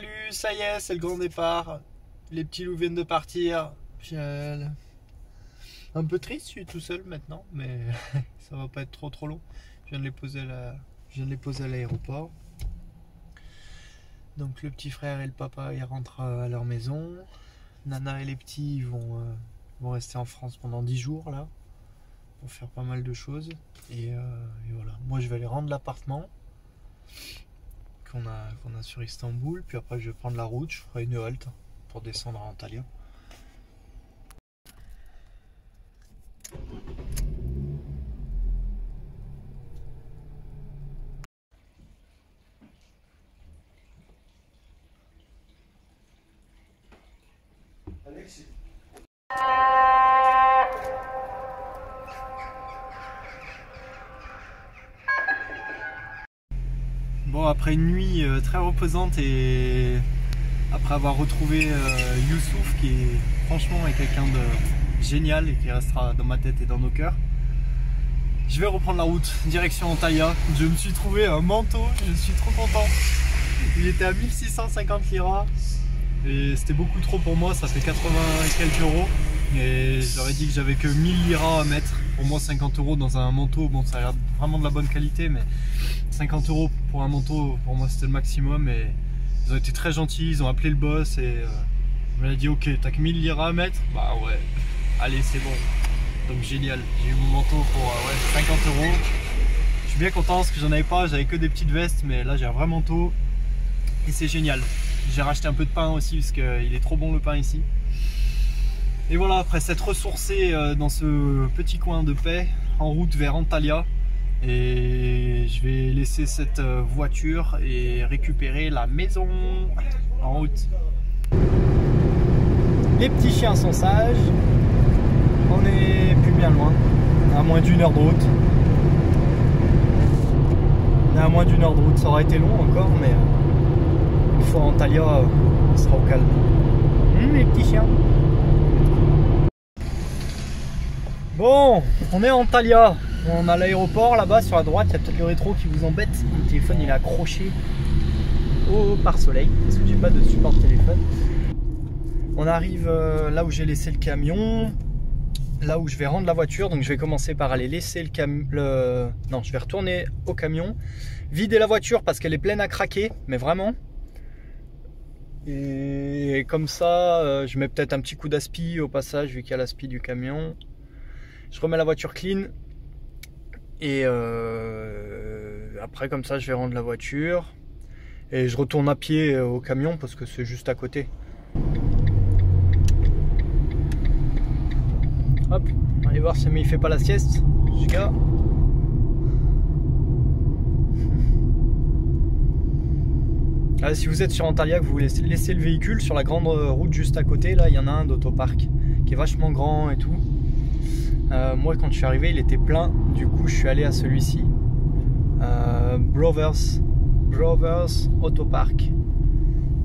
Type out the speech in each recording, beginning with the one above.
salut, ça y est, c'est le grand départ. Les petits loups viennent de partir. Un peu triste, je suis tout seul maintenant, mais ça va pas être trop long. Je viens de les poser à l'aéroport. Donc le petit frère et le papa, ils rentrent à leur maison. Nana et les petits vont rester en France pendant 10 jours là, pour faire pas mal de choses. Et voilà, moi je vais aller rendre l'appartement qu'on a sur Istanbul, puis après je vais prendre la route, je ferai une halte pour descendre à Antalya. Alexis. Bon, après une nuit très reposante et après avoir retrouvé Youssouf qui franchement est quelqu'un de génial et qui restera dans ma tête et dans nos cœurs, je vais reprendre la route direction Antalya. Je me suis trouvé un manteau, je suis trop content. Il était à 1650 liras et c'était beaucoup trop pour moi, ça fait 80 et quelques euros. Et je leur ai dit que j'avais que 1000 liras à mettre, au moins 50 euros dans un manteau. Bon, ça a l'air vraiment de la bonne qualité, mais 50 euros pour un manteau, pour moi c'était le maximum. Et ils ont été très gentils, ils ont appelé le boss et il m'a dit ok, t'as que 1000 liras à mettre? Bah ouais, allez c'est bon. Donc génial, j'ai eu mon manteau pour 50 euros. Je suis bien content parce que j'en avais pas, j'avais que des petites vestes, mais là j'ai un vrai manteau et c'est génial. J'ai racheté un peu de pain aussi parce qu'il est trop bon le pain ici. Et voilà, après s'être ressourcé dans ce petit coin de paix, en route vers Antalya. Et je vais laisser cette voiture et récupérer la maison en route. Les petits chiens sont sages. On est plus bien loin, à moins d'1 heure de route. On est à moins d'1 heure de route, ça aurait été long encore, mais une fois à Antalya, on sera au calme. Les petits chiens. Bon, on est à Antalya. On a l'aéroport là-bas sur la droite, il y a peut-être le rétro qui vous embête. Mon téléphone il est accroché au pare-soleil parce que j'ai pas de support de téléphone. On arrive là où j'ai laissé le camion, là où je vais rendre la voiture. Donc je vais commencer par aller laisser le camion. Non, je vais retourner au camion, vider la voiture parce qu'elle est pleine à craquer, mais vraiment. Et comme ça, je mets peut-être un petit coup d'aspi au passage vu qu'il y a l'aspi du camion. Je remets la voiture clean. Et après comme ça je vais rendre la voiture et je retourne à pied au camion parce que c'est juste à côté. Hop, allez voir si il fait pas la sieste, giga. Si vous êtes sur Antalya, que vous laissez le véhicule sur la grande route juste à côté, là il y en a un d'autopark qui est vachement grand et tout. Moi quand je suis arrivé il était plein, du coup je suis allé à celui-ci, Brothers Autopark,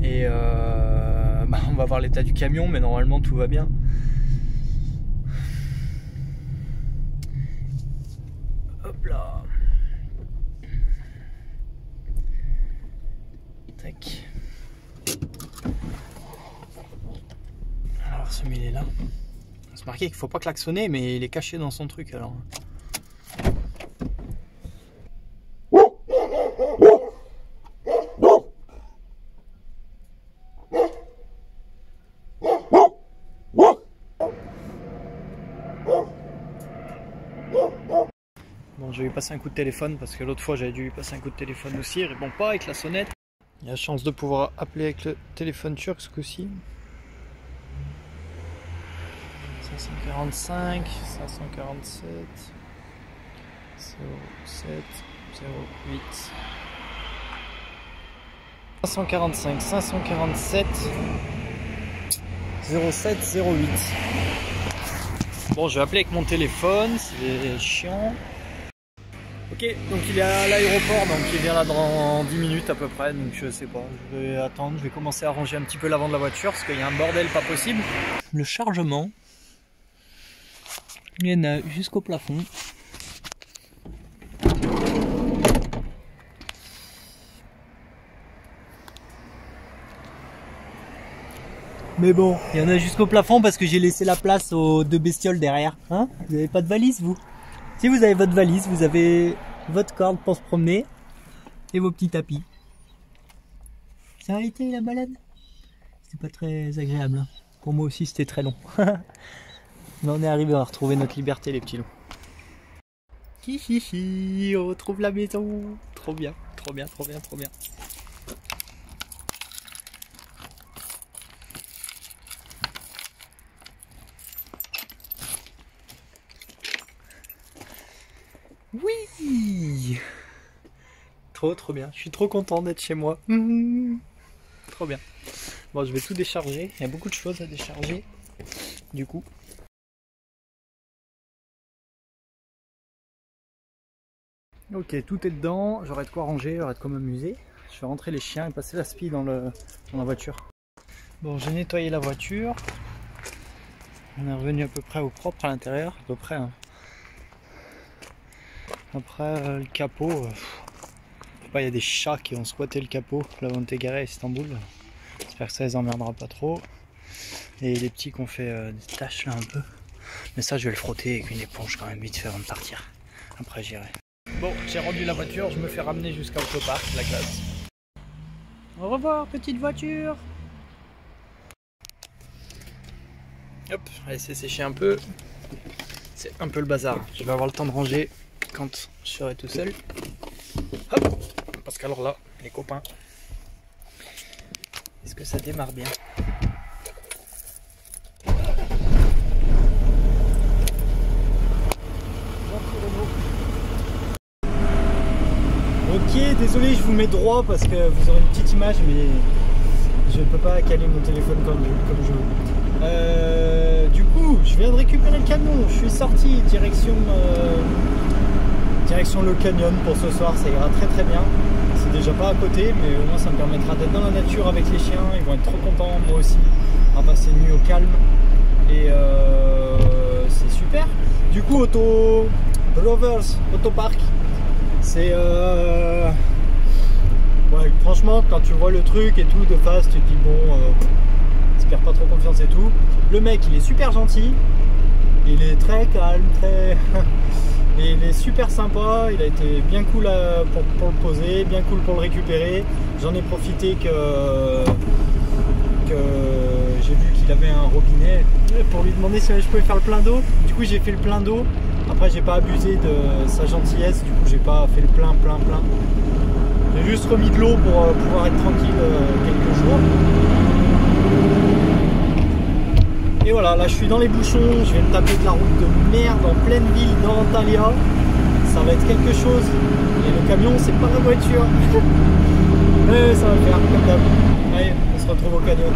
et on va voir l'état du camion, mais normalement tout va bien. Hop là, tac. Alors celui-là il est là. C'est marqué qu'il ne faut pas klaxonner, mais il est caché dans son truc alors. Bon, je vais lui passer un coup de téléphone parce que l'autre fois j'avais dû lui passer un coup de téléphone aussi. Il répond pas avec la sonnette. Il y a la chance de pouvoir appeler avec le téléphone turc ce coup-ci. 545, 547, 07, 08, 545, 547, 07, 08. Bon, je vais appeler avec mon téléphone, c'est chiant. Ok, donc il est à l'aéroport, donc il vient là dans 10 minutes à peu près, donc je sais pas, je vais attendre, je vais commencer à ranger un petit peu l'avant de la voiture parce qu'il y a un bordel pas possible. Le chargement. Il y en a jusqu'au plafond. Mais bon, il y en a jusqu'au plafond parce que j'ai laissé la place aux 2 bestioles derrière. Hein? Vous n'avez pas de valise, vous? Si vous avez votre valise, vous avez votre corde pour se promener et vos petits tapis. Ça a été la balade? C'était pas très agréable. Hein. Pour moi aussi, c'était très long. Mais on est arrivé à retrouver notre liberté, les petits loups. Hihihi, on retrouve la maison. Trop bien, trop bien, trop bien, trop bien. Oui, trop bien. Je suis trop content d'être chez moi. Trop bien. Bon, je vais tout décharger. Il y a beaucoup de choses à décharger. Du coup. Ok, tout est dedans. J'aurai de quoi ranger, j'aurai de quoi m'amuser. Je vais rentrer les chiens et passer la spi dans la voiture. Bon, j'ai nettoyé la voiture. On est revenu à peu près au propre à l'intérieur. À peu près. Hein. Après le capot, je sais pas, il y a des chats qui ont squatté le capot là où on était garé à Istanbul. J'espère que ça les emmerdera pas trop. Et les petits qui ont fait des taches là un peu. Mais ça je vais le frotter avec une éponge quand même vite fait avant de partir. Après j'irai. Bon, j'ai rendu la voiture, je me fais ramener jusqu'à Autopark, la classe. Au revoir petite voiture. Hop, on va laisser sécher un peu. C'est un peu le bazar. Je vais avoir le temps de ranger quand je serai tout seul. Hop, parce qu'alors là, les copains, est-ce que ça démarre bien? Ok, désolé, je vous mets droit parce que vous aurez une petite image, mais je ne peux pas caler mon téléphone comme je veux. Du coup, je viens de récupérer le camion. Je suis sorti direction le canyon pour ce soir. Ça ira très bien. C'est déjà pas à côté, mais au moins ça me permettra d'être dans la nature avec les chiens. Ils vont être trop contents, moi aussi. On va passer une nuit au calme et c'est super. Du coup, Autopark, c'est ouais, franchement, quand tu vois le truc et tout de face, tu te dis bon, j'espère pas trop confiance et tout. Le mec, il est super gentil, il est très calme, très et il est super sympa. Il a été bien cool pour le poser, bien cool pour le récupérer. J'en ai profité que j'ai vu qu'il avait un robinet pour lui demander si je pouvais faire le plein d'eau. Du coup, j'ai fait le plein d'eau. Après, j'ai pas abusé de sa gentillesse, du coup j'ai pas fait le plein. J'ai juste remis de l'eau pour pouvoir être tranquille quelques jours. Et voilà, là je suis dans les bouchons, je vais me taper de la route de merde en pleine ville d'Antalya. Ça va être quelque chose. Et le camion, c'est pas la voiture. Mais ça va le faire, comme d'hab. Allez, on se retrouve au canyon.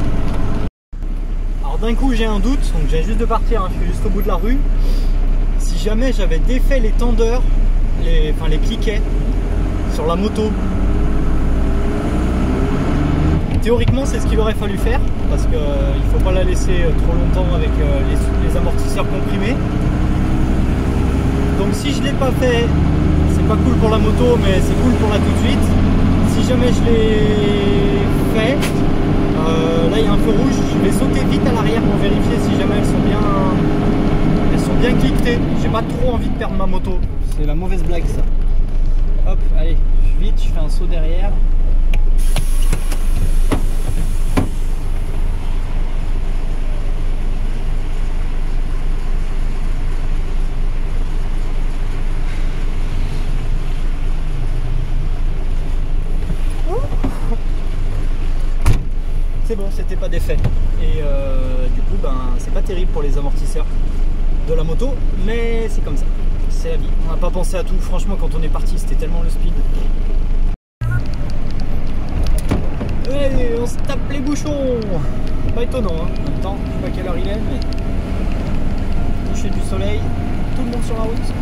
Alors d'un coup j'ai un doute, donc j'ai juste de partir, hein, je suis juste au bout de la rue. Si jamais j'avais défait les tendeurs, les cliquets sur la moto, théoriquement c'est ce qu'il aurait fallu faire parce qu'il ne faut pas la laisser trop longtemps avec les amortisseurs comprimés. Donc si je ne l'ai pas fait, c'est pas cool pour la moto mais c'est cool pour là tout de suite. Si jamais je l'ai fait, là il y a un feu rouge, je vais sauter vite à l'arrière pour vérifier si jamais elles sont bien cliquetées. J'ai pas trop envie de perdre ma moto, c'est la mauvaise blague ça. Hop, allez, vite, je fais un saut derrière. C'est bon, c'était pas d'effet. Et du coup, ben, c'est pas terrible pour les amortisseurs de la moto, mais c'est comme ça. C'est la vie. On n'a pas pensé à tout. Franchement, quand on est parti, c'était tellement le speed. Allez, on se tape les bouchons. Pas étonnant, hein. En même temps, je sais pas quelle heure il est, mais coucher du soleil, tout le monde sur la route.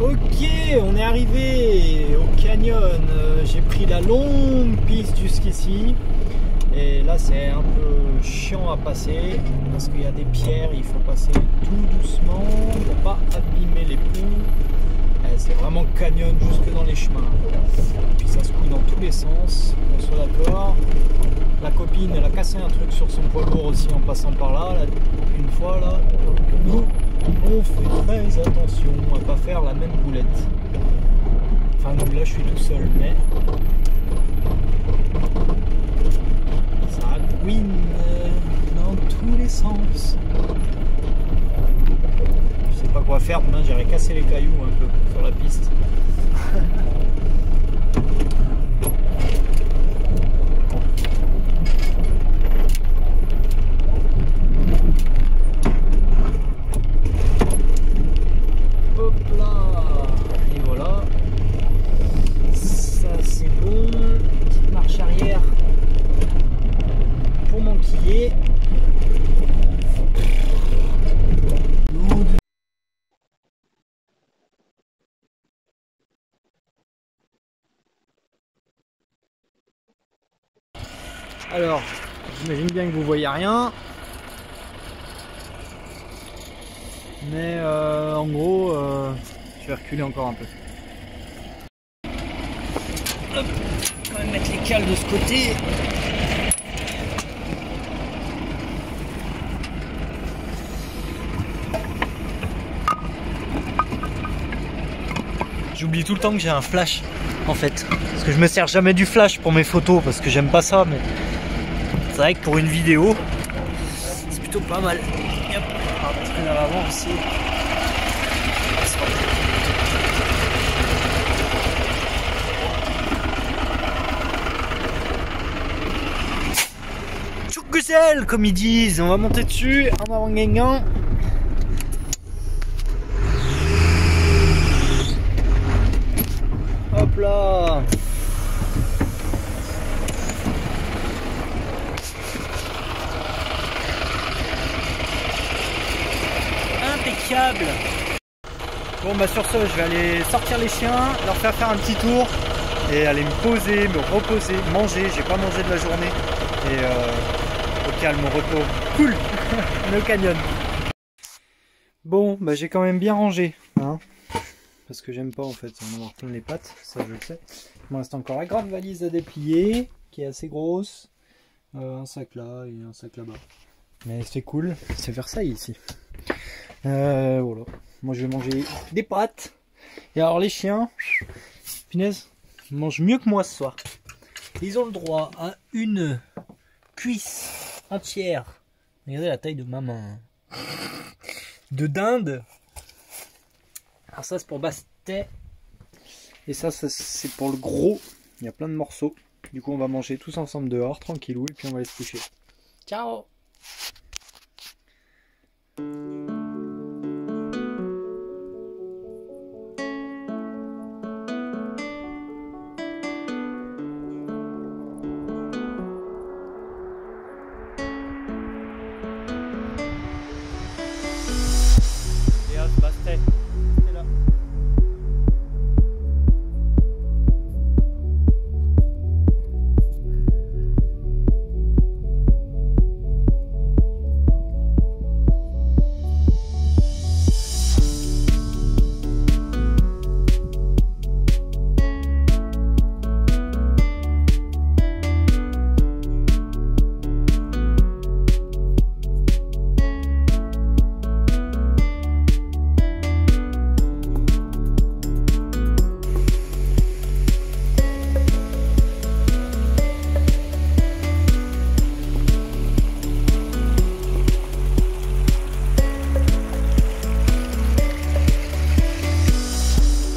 Ok, on est arrivé au canyon. J'ai pris la longue piste jusqu'ici. Et là, c'est un peu chiant à passer parce qu'il y a des pierres, il faut passer tout doucement. pas abîmer les ponts. C'est vraiment canyon jusque dans les chemins. Et puis ça se coule dans tous les sens, qu'on soit d'accord. La copine, elle a cassé un truc sur son poids lourd aussi en passant par là, une fois là. Donc nous, on fait très attention à pas faire la même boulette. Enfin nous, là je suis tout seul, mais ça couine dans tous les sens. Je sais pas quoi faire, demain j'irai casser les cailloux un peu sur la piste. Hop là, et voilà. Ça c'est bon. Petite marche arrière pour m'enquiller. Alors, j'imagine bien que vous voyez rien, mais en gros, je vais reculer encore un peu. Hop, quand même mettre les cales de ce côté. J'oublie tout le temps que j'ai un flash en fait, parce que je me sers jamais du flash pour mes photos parce que j'aime pas ça, mais c'est vrai que pour une vidéo c'est plutôt pas mal. Hop, on va mettre une à l'avant aussi. Tchoukoussel comme ils disent, on va monter dessus en avant gagnant. Hop là. Impeccable. Bon bah sur ce, je vais aller sortir les chiens, leur faire un petit tour et aller me poser, me reposer, manger. J'ai pas mangé de la journée et au calme, au repos. Cool. Le canyon. Bon bah j'ai quand même bien rangé, hein. Parce que j'aime pas en fait en avoir plein les pattes, ça je le sais. Il me reste encore la grande valise à déplier, qui est assez grosse. Un sac là et un sac là-bas. Mais c'est cool, c'est Versailles ici. Voilà. Moi je vais manger des pâtes. Et alors les chiens, punaise, ils mangent mieux que moi ce soir. Ils ont le droit à une cuisse entière. Regardez la taille de ma main. De dinde. Alors ça c'est pour Bastet. Et ça c'est pour le gros. Il y a plein de morceaux. Du coup on va manger tous ensemble dehors, tranquillou, et puis on va aller se coucher. Ciao. Bastet.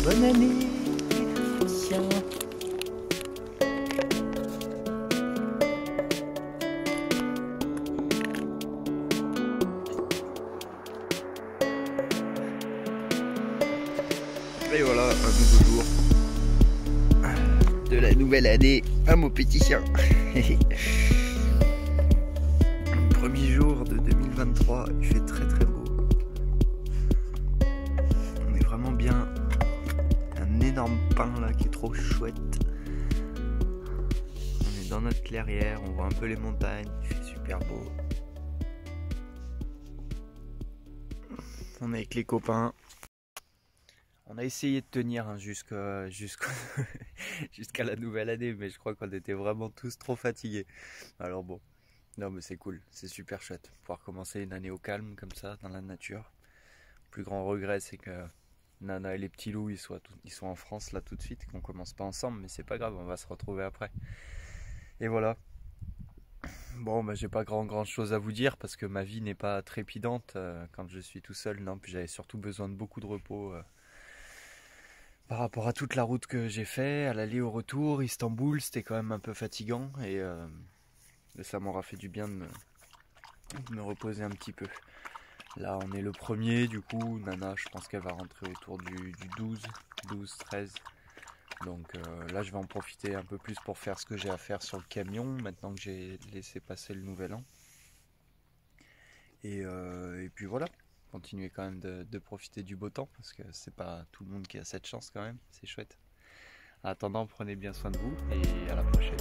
Bonne année, tiens. Et voilà, un nouveau jour de la nouvelle année à mon petit chien. Premier jour de 2023, il fait très très beau. On est vraiment bien. Un énorme pin là qui est trop chouette. On est dans notre clairière, on voit un peu les montagnes, il fait super beau. on est avec les copains. On a essayé de tenir hein, jusqu'à la nouvelle année, mais je crois qu'on était vraiment tous trop fatigués. Alors bon, non mais c'est cool, c'est super chouette. Pouvoir commencer une année au calme comme ça, dans la nature. Le plus grand regret c'est que Nana et les petits loups ils sont en France là tout de suite, qu'on commence pas ensemble, mais c'est pas grave, on va se retrouver après. Et voilà. Bon bah j'ai pas grand chose à vous dire parce que ma vie n'est pas trépidante quand je suis tout seul, non, puis j'avais surtout besoin de beaucoup de repos par rapport à toute la route que j'ai fait, à l'aller au retour. Istanbul c'était quand même un peu fatigant et ça m'aura fait du bien de me reposer un petit peu. Là on est le 1er, du coup Nana je pense qu'elle va rentrer autour du 12-13. Donc là je vais en profiter un peu plus pour faire ce que j'ai à faire sur le camion maintenant que j'ai laissé passer le nouvel an. Et puis voilà, continuer quand même de profiter du beau temps parce que c'est pas tout le monde qui a cette chance quand même, c'est chouette. En attendant, prenez bien soin de vous et à la prochaine.